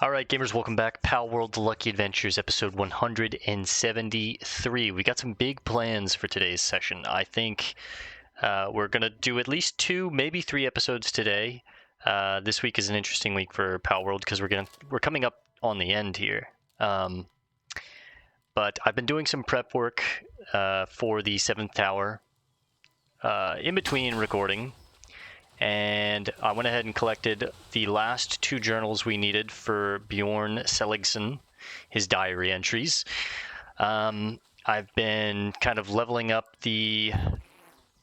Alright gamers, welcome back. Palworld The Lucky Adventures, episode 173. We got some big plans for today's session. I think we're going to do at least 2, maybe 3 episodes today. This week is an interesting week for Palworld because we're coming up on the end here. But I've been doing some prep work for the 7th tower in between recording. And I went ahead and collected the last 2 journals we needed for Bjorn Seligson, his diary entries. I've been kind of leveling up the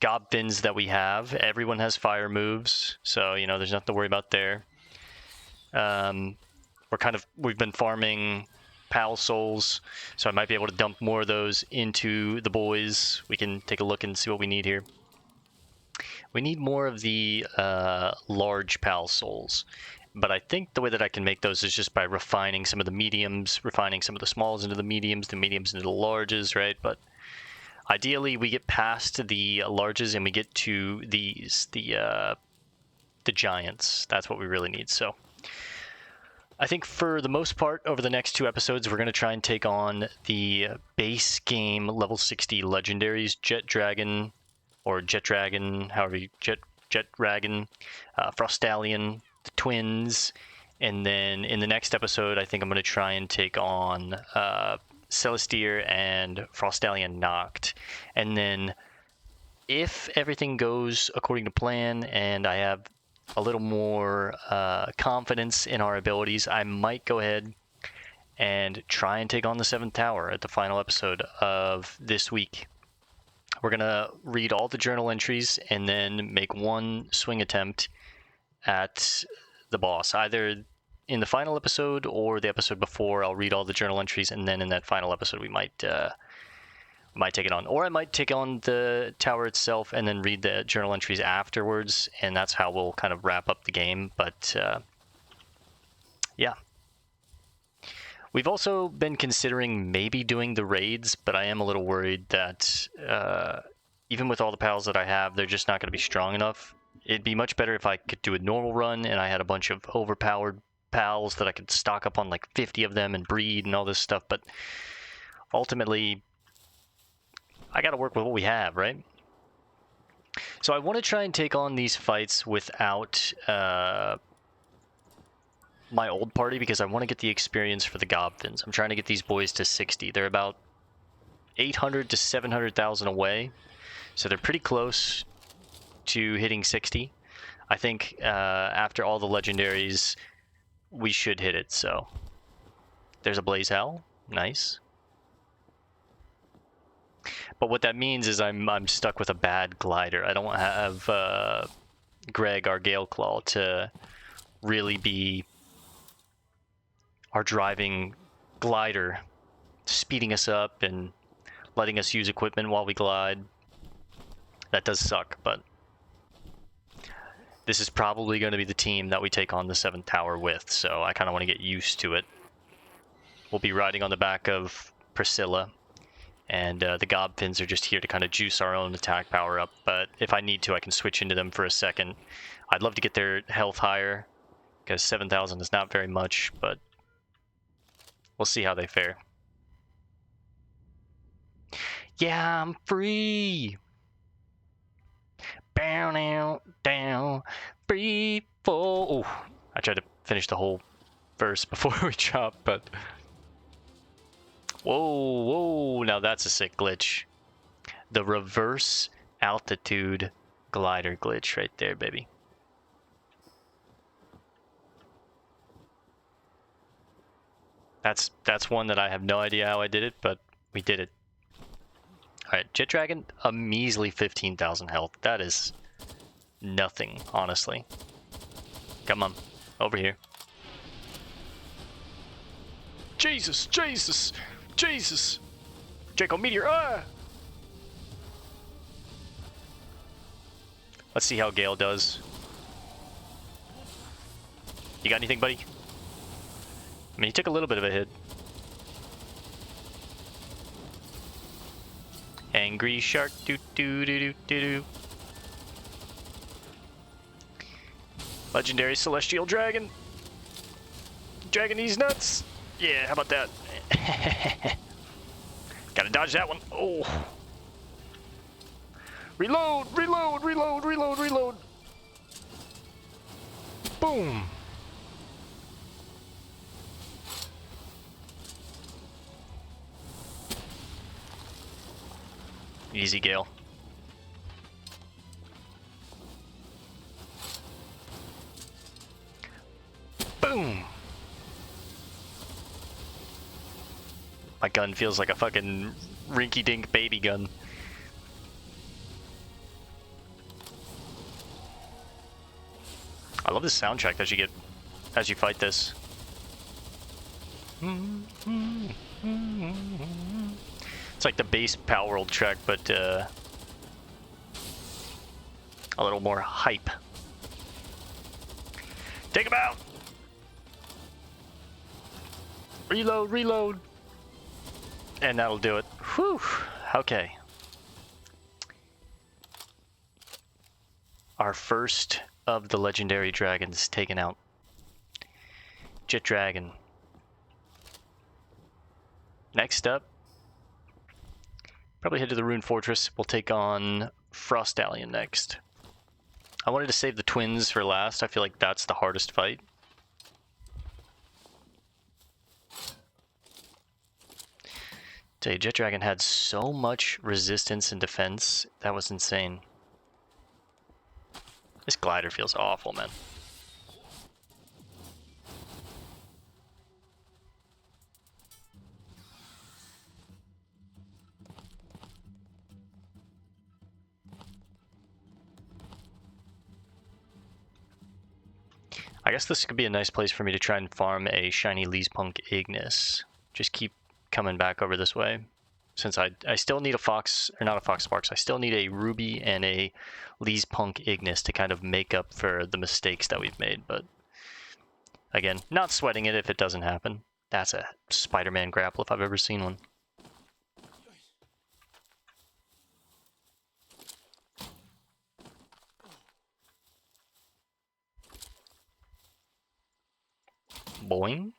Gobfins that we have. Everyone has fire moves, so there's nothing to worry about there. We've been farming Pal souls, so I might be able to dump more of those into the boys. We can take a look and see what we need here. We need more of the large Pal souls, but I think the way that I can make those is just by refining some of the mediums, refining some of the smalls into the mediums into the larges, right? But ideally, we get past the larges and we get to these, the giants. That's what we really need. So I think for the most part, over the next 2 episodes, we're going to try and take on the base game level 60 legendaries, Jetragon, or Jetragon, however you... Jetragon, Frostallion, the twins, and then in the next episode, I think I'm going to try and take on Celestier and Frostallion Noct. And then, if everything goes according to plan, and I have a little more confidence in our abilities, I might go ahead and try and take on the 7th tower at the final episode of this week. We're going to read all the journal entries and then make one swing attempt at the boss. Either in the final episode or the episode before, I'll read all the journal entries, and then in that final episode we might take it on. Or I might take on the tower itself and then read the journal entries afterwards, and that's how we'll kind of wrap up the game. But yeah. We've also been considering maybe doing the raids, but I am a little worried that even with all the pals that I have, they're just not going to be strong enough. It'd be much better if I could do a normal run and I had a bunch of overpowered pals that I could stock up on like 50 of them and breed and all this stuff, but ultimately, I got to work with what we have, right? So I want to try and take on these fights without my old party because I want to get the experience for the Gobfins. I'm trying to get these boys to 60. They're about 800 to 700,000 away, so they're pretty close to hitting 60. I think after all the legendaries, we should hit it. So there's a Blaze Howl, nice. But what that means is I'm stuck with a bad glider. I don't have Greg, our Gale Claw, to really be our driving glider, speeding us up and letting us use equipment while we glide. That does suck, but this is probably going to be the team that we take on the 7th tower with, so I kind of want to get used to it. We'll be riding on the back of Priscilla, and the Gobfins are just here to kind of juice our own attack power up, but if I need to, I can switch into them for a second. I'd love to get their health higher, because 7,000 is not very much, but we'll see how they fare. Yeah, I'm free! Down, out, down, free, fall. Oh, I tried to finish the whole verse before we dropped, but... Whoa, whoa, now that's a sick glitch. The reverse altitude glider glitch right there, baby. That's one that I have no idea how I did it, but we did it. Alright, Jetragon, a measly 15,000 health. That is nothing, honestly. Come on, over here. Jesus, Jesus, Jesus! Draco Meteor, ah! Let's see how Gale does. You got anything, buddy? I mean, he took a little bit of a hit. Angry shark, doo doo doo doo doo doo. Legendary Celestial Dragon. Dragging these nuts. Yeah, how about that? Gotta dodge that one. Oh. Reload, reload, reload, reload, reload. Boom. Easy, Gale. Boom. My gun feels like a fucking rinky-dink baby gun. I love the soundtrack that you get as you fight this. It's like the base Palworld track, but a little more hype. Take him out! Reload, reload! And that'll do it. Whew! Okay. Our first of the legendary dragons taken out. Jetragon. Next up, probably head to the Rune Fortress. We'll take on Frostallion next. I wanted to save the twins for last. I feel like that's the hardest fight. Tell you, Jetragon had so much resistance and defense. That was insane. This glider feels awful, man. I guess this could be a nice place for me to try and farm a shiny Leespunk Ignis. Just keep coming back over this way. Since I still need a Fox, or not a Fox Sparks, I still need a Ruby and a Leespunk Ignis to kind of make up for the mistakes that we've made. But again, not sweating it if it doesn't happen. That's a Spider-Man grapple if I've ever seen one. Boing.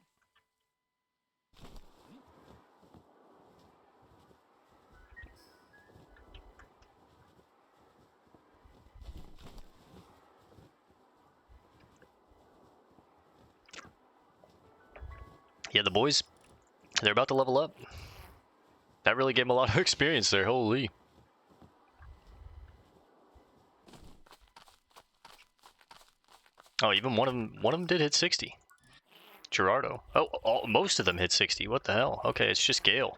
Yeah, the boys, they're about to level up. That really gave them a lot of experience there, holy. Oh, even one of them did hit 60. Gerardo. Oh, most of them hit 60. What the hell? Okay, it's just Gale.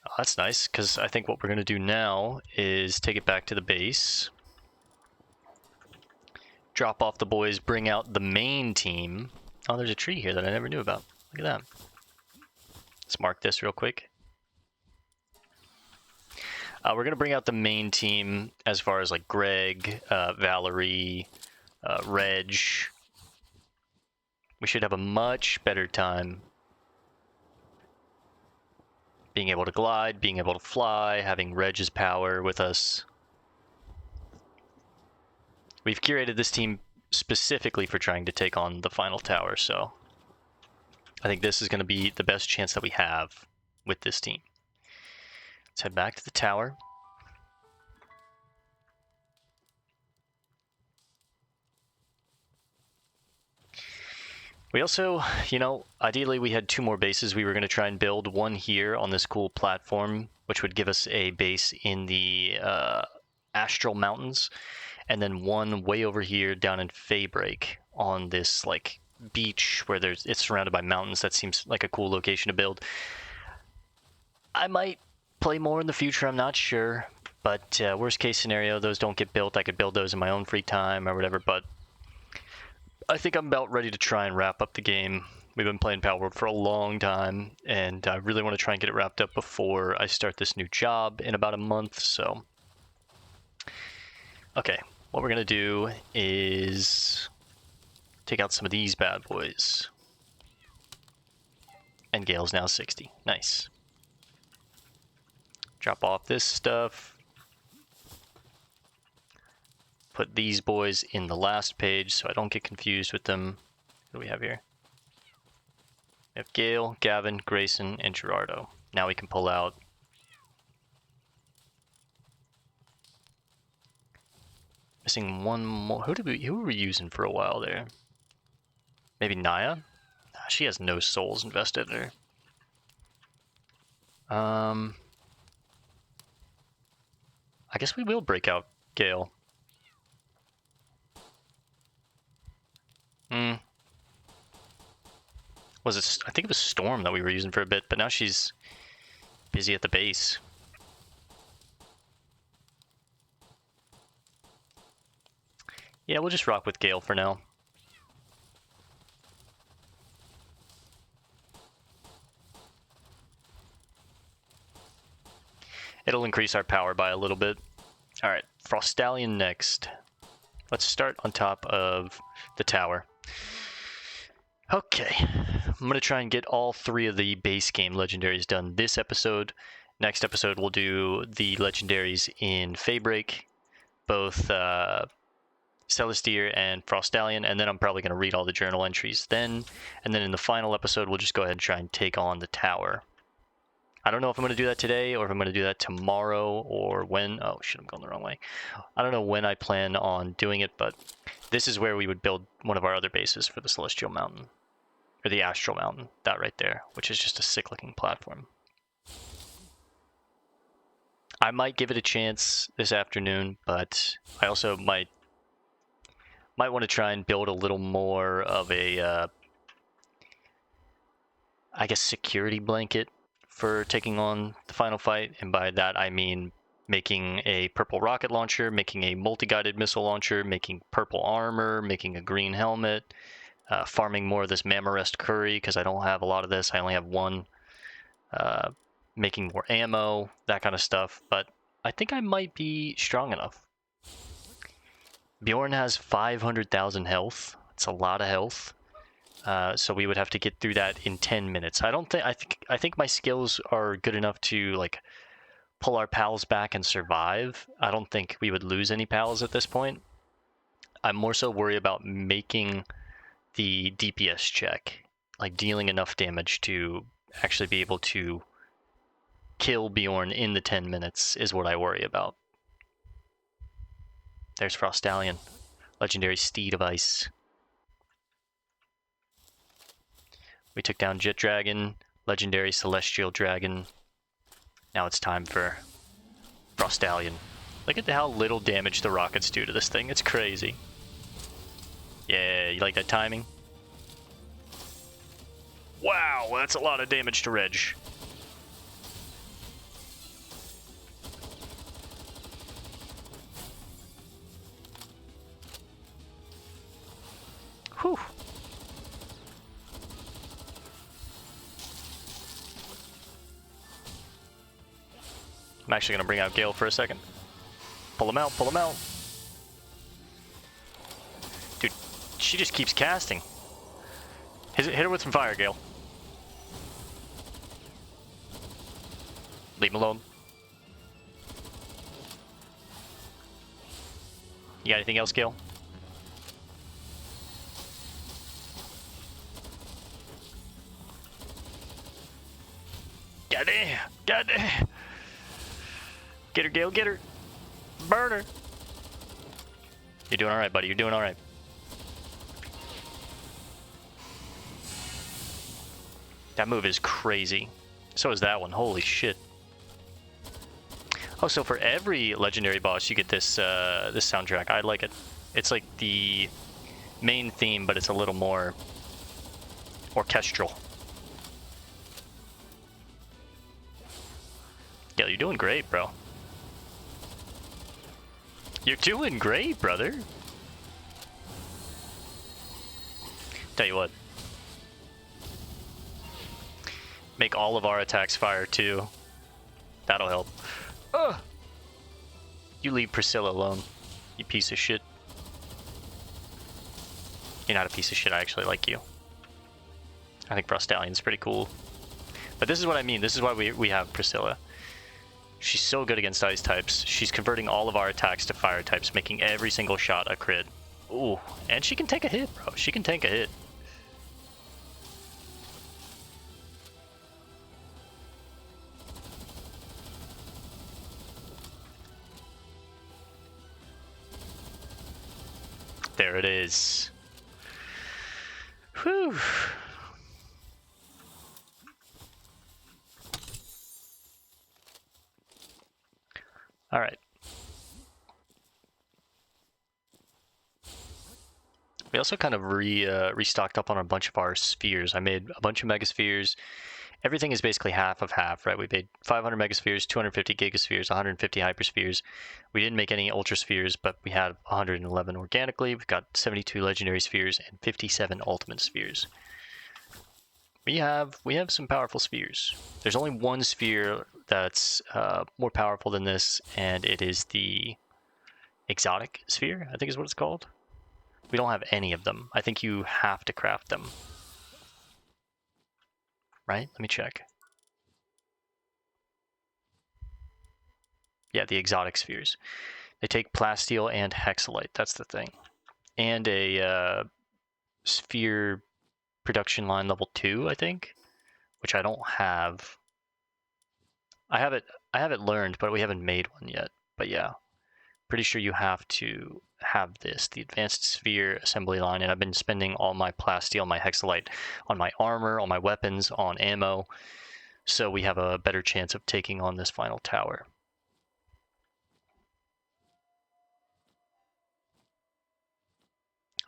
Oh, that's nice, because I think what we're going to do now is take it back to the base. Drop off the boys, bring out the main team. Oh, there's a tree here that I never knew about. Look at that. Let's mark this real quick. We're going to bring out the main team as far as like Greg, Valerie, Reg. We should have a much better time being able to glide, being able to fly, having Reg's power with us. We've curated this team specifically for trying to take on the final tower, so I think this is going to be the best chance that we have with this team. Let's head back to the tower. We also, you know, ideally we had 2 more bases we were going to try and build. One here on this cool platform, which would give us a base in the Astral Mountains, and then one way over here down in Faybreak on this like beach where it's surrounded by mountains. That seems like a cool location to build. I might play more in the future, I'm not sure, but worst case scenario, those don't get built. I could build those in my own free time or whatever, but I think I'm about ready to try and wrap up the game. We've been playing Palworld for a long time, and I really want to try and get it wrapped up before I start this new job in about a month, so. Okay, what we're going to do is take out some of these bad boys. And Gale's now 60. Nice. Drop off this stuff. Put these boys in the last page so I don't get confused with them. What do we have here? We have Gale, Gavin, Grayson, and Gerardo. Now we can pull out... Missing one more. Who were we using for a while there? Maybe Naya? Nah, she has no souls invested in her. I guess we will break out Gale. Was it? I think it was Storm that we were using for a bit, but now she's busy at the base. Yeah, we'll just rock with Gale for now. It'll increase our power by a little bit. Alright, Frostallion next. Let's start on top of the tower. Okay, I'm going to try and get all 3 of the base game legendaries done this episode. Next episode we'll do the legendaries in Faebreak, both Celestir and Frostallion, and then I'm probably going to read all the journal entries then. And then in the final episode we'll just go ahead and try and take on the tower. I don't know if I'm going to do that today or if I'm going to do that tomorrow or when. Oh shit, I'm going the wrong way. I don't know when I plan on doing it, but this is where we would build one of our other bases for the Celestial Mountain. Or the Astral Mountain, that right there, which is just a sick looking platform. I might give it a chance this afternoon, but I also might want to try and build a little more of a, I guess, security blanket for taking on the final fight, and by that I mean making a purple rocket launcher, making a multi-guided missile launcher, making purple armor, making a green helmet, farming more of this Mamarest curry because I don't have a lot of this, I only have one, making more ammo, that kind of stuff, but I think I might be strong enough. Bjorn has 500,000 health, it's a lot of health. So we would have to get through that in 10 minutes. I think my skills are good enough to like pull our pals back and survive. I don't think we would lose any pals at this point. I'm more so worried about making the DPS check, like dealing enough damage to actually be able to kill Bjorn in the 10 minutes is what I worry about. There's Frostallion, legendary steed of ice. We took down Jetragon, legendary celestial dragon. Now it's time for Frostallion. Look at how little damage the rockets do to this thing. It's crazy. Yeah, you like that timing? Wow, that's a lot of damage to Reg. Whew. I'm actually going to bring out Gale for a second. Pull him out, pull him out. Dude, she just keeps casting. Hit her with some fire, Gale. Leave him alone. You got anything else, Gale? Goddamn! Goddamn! Get her, Gale, get her! Burn her! You're doing alright, buddy, you're doing alright. That move is crazy. So is that one, holy shit. Oh, so for every legendary boss you get this this soundtrack. I like it. It's like the main theme, but it's a little more orchestral. Gale, you're doing great, bro. You're doing great, brother. Tell you what. Make all of our attacks fire too. That'll help. Ugh. You leave Priscilla alone, you piece of shit. You're not a piece of shit, I actually like you. I think Frostallion's pretty cool. But this is what I mean, this is why we have Priscilla. She's so good against ice types. She's converting all of our attacks to fire types, making every single shot a crit. Ooh, and she can take a hit, bro. She can tank a hit. There it is. Whew. All right. We also kind of restocked up on a bunch of our spheres. I made a bunch of megaspheres. Everything is basically half of half, right? We made 500 megaspheres, 250 gigaspheres, 150 hyperspheres. We didn't make any ultraspheres, but we had 111 organically. We've got 72 legendary spheres and 57 ultimate spheres. We have some powerful spheres. There's only one sphere that's more powerful than this, and it is the exotic sphere, I think is what it's called. We don't have any of them. I think you have to craft them. Right? Let me check. Yeah, the exotic spheres. They take plasteel and hexalite. That's the thing. And a sphere production line level 2, I think, which I don't have. I have it learned, but we haven't made one yet. But yeah, pretty sure you have to have this, the advanced sphere assembly line, and I've been spending all my plasteel, my hexalite on my armor, on my weapons, on ammo, so we have a better chance of taking on this final tower.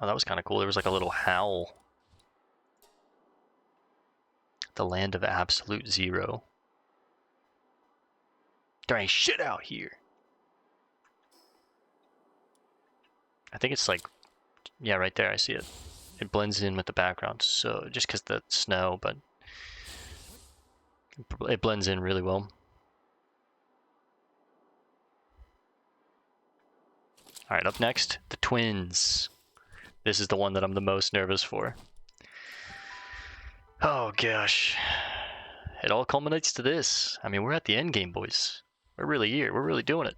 Oh, that was kind of cool. There was like a little howl. The land of absolute zero. There ain't shit out here. I think it's like, yeah, right there, I see it. It blends in with the background, so just because the snow, but it blends in really well. All right, up next, the twins. This is the one that I'm the most nervous for. Oh gosh. It all culminates to this. I mean, we're at the end game, boys. We're really here. We're really doing it.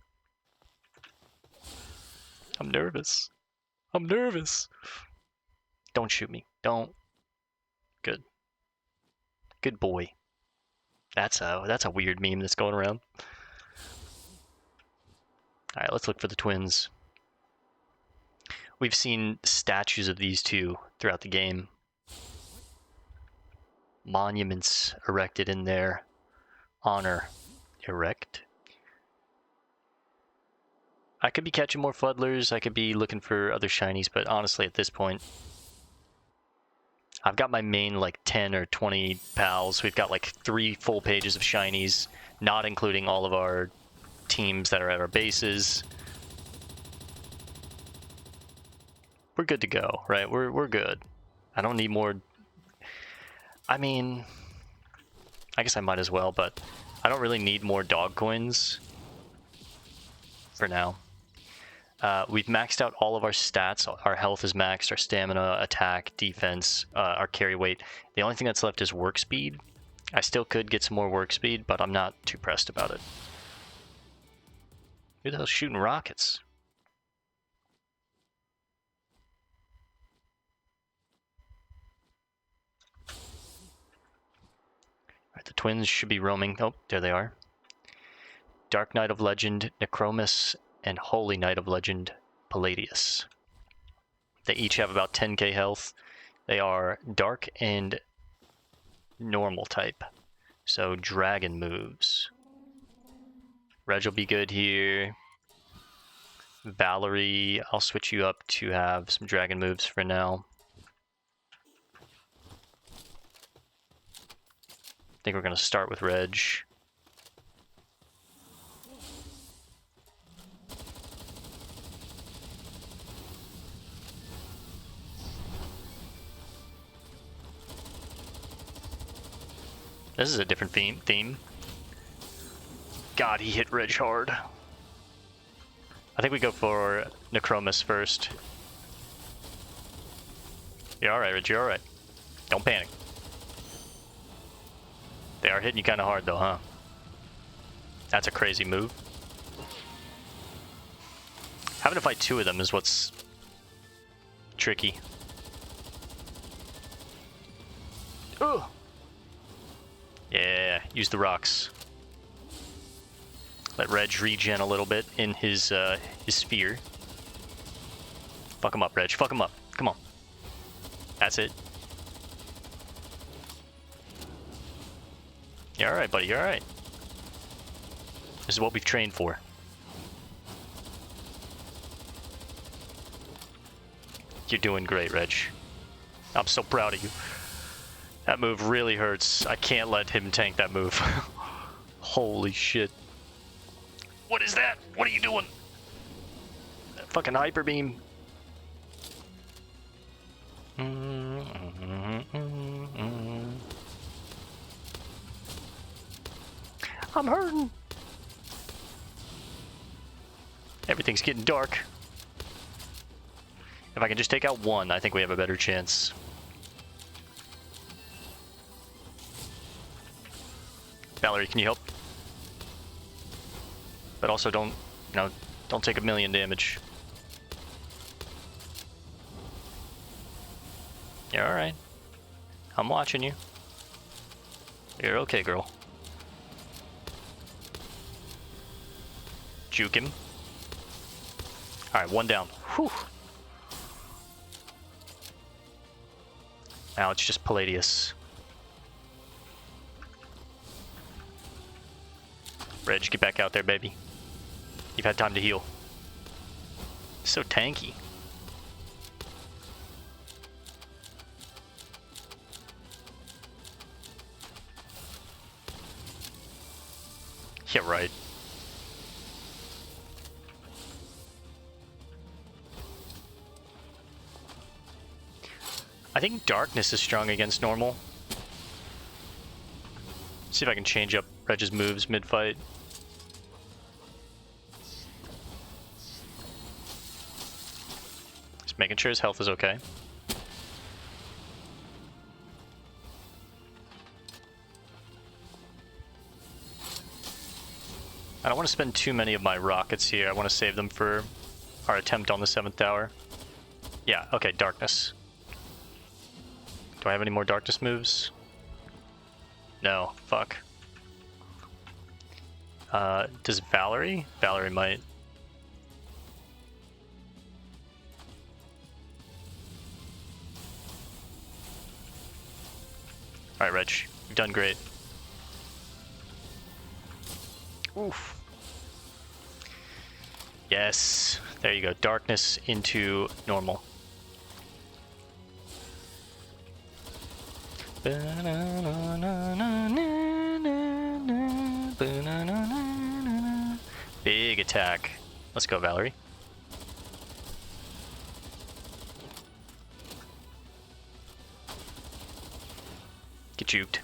I'm nervous. I'm nervous. Don't shoot me. Don't. Good. Good boy. That's a weird meme that's going around. All right, let's look for the twins. We've seen statues of these two throughout the game. Monuments erected in their honor. Erect? I could be catching more fuddlers, I could be looking for other shinies, but honestly at this point, I've got my main like 10 or 20 pals. We've got like 3 full pages of shinies, not including all of our teams that are at our bases. We're good to go, right? We're good. I don't need more. I mean, I guess I might as well, but I don't really need more dog coins for now. We've maxed out all of our stats. Our health is maxed, our stamina, attack, defense, our carry weight. The only thing that's left is work speed. I still could get some more work speed, but I'm not too pressed about it. Who the hell's shooting rockets? Alright, the twins should be roaming. Oh, there they are. Dark Knight of Legend, Necromus, and Holy Knight of Legend, Paladius. They each have about 10k health. They are dark and normal type. So dragon moves. Reg will be good here. Valerie, I'll switch you up to have some dragon moves for now. I think we're going to start with Reg. This is a different theme. God, he hit Reg hard. I think we go for Necromus first. You're alright, Reg, you're alright. Don't panic. They are hitting you kind of hard though, huh? That's a crazy move. Having to fight 2 of them is what's tricky. Ooh! Yeah, use the rocks. Let Reg regen a little bit in his sphere. Fuck him up, Reg. Fuck him up. Come on. That's it. You're alright, buddy. You're alright. This is what we've trained for. You're doing great, Reg. I'm so proud of you. That move really hurts. I can't let him tank that move. Holy shit. What is that? What are you doing? That fucking hyper beam. I'm hurting. Everything's getting dark. If I can just take out one, I think we have a better chance. Valerie, can you help? But also don't, don't take 1,000,000 damage. You're alright. I'm watching you. You're okay, girl. Juke him. Alright, one down. Whew. Now it's just Paladius. Reg, get back out there, baby. You've had time to heal. So tanky. Yeah, right. I think darkness is strong against normal. See if I can change up Reg's moves mid-fight. Just making sure his health is okay. I don't want to spend too many of my rockets here. I want to save them for our attempt on the 7th tower. Yeah, okay, darkness. Do I have any more darkness moves? No, fuck. Does Valerie? Valerie might. Alright, Reg, you've done great. Oof. Yes, there you go. Darkness into normal. Big attack. Let's go, Valerie. Get juked.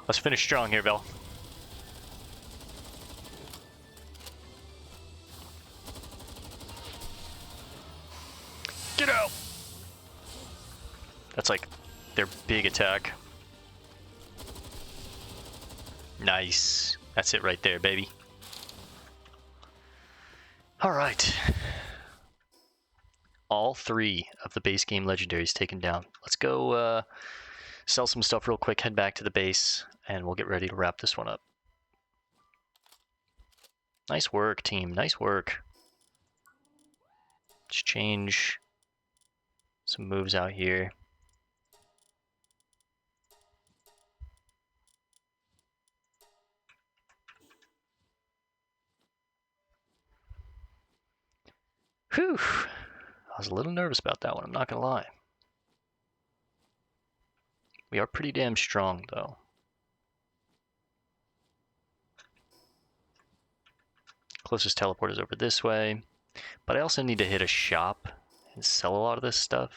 Let's finish strong here, Val. Get out! That's like their big attack. Nice. That's it right there, baby. Alright. All 3 of the base game legendaries taken down. Let's go sell some stuff real quick, head back to the base, and we'll get ready to wrap this one up. Nice work, team. Nice work. Let's change some moves out here. Whew. I was a little nervous about that one, I'm not gonna lie. We are pretty damn strong, though. Closest teleport is over this way. But I also need to hit a shop and sell a lot of this stuff.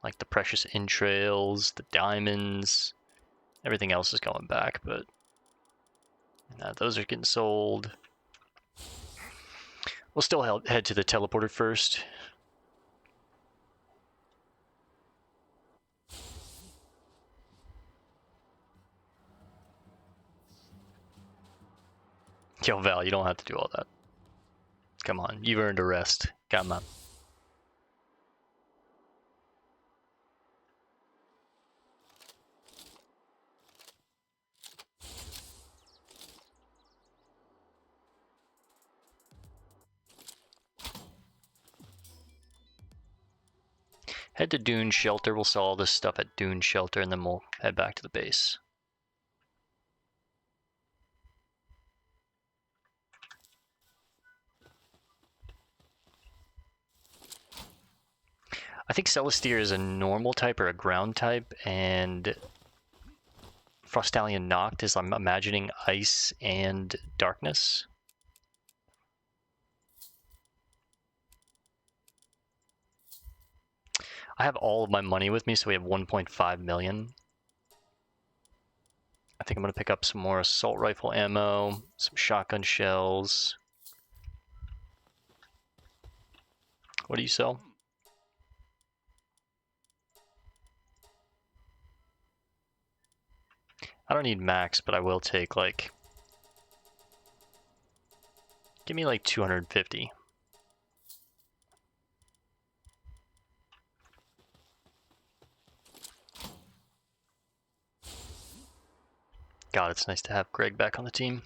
Like the precious entrails, the diamonds. Everything else is going back, but those are getting sold. We'll still head to the teleporter first. Yo, Val, you don't have to do all that. Come on, you've earned a rest. Come on. Head to Dune Shelter. We'll sell all this stuff at Dune Shelter, and then we'll head back to the base. I think Celestia is a normal type or a ground type, and Frostallion Noct is, I'm imagining, ice and darkness. I have all of my money with me, so we have 1.5 million. I think I'm going to pick up some more assault rifle ammo, some shotgun shells. What do you sell? I don't need max, but I will take, like, give me like 250. God, it's nice to have Greg back on the team.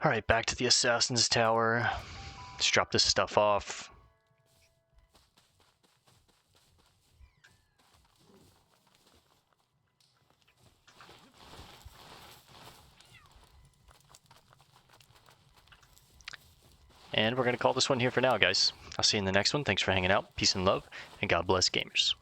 Alright, back to the Assassin's Tower. Let's drop this stuff off. And we're going to call this one here for now, guys. I'll see you in the next one. Thanks for hanging out. Peace and love, and God bless gamers.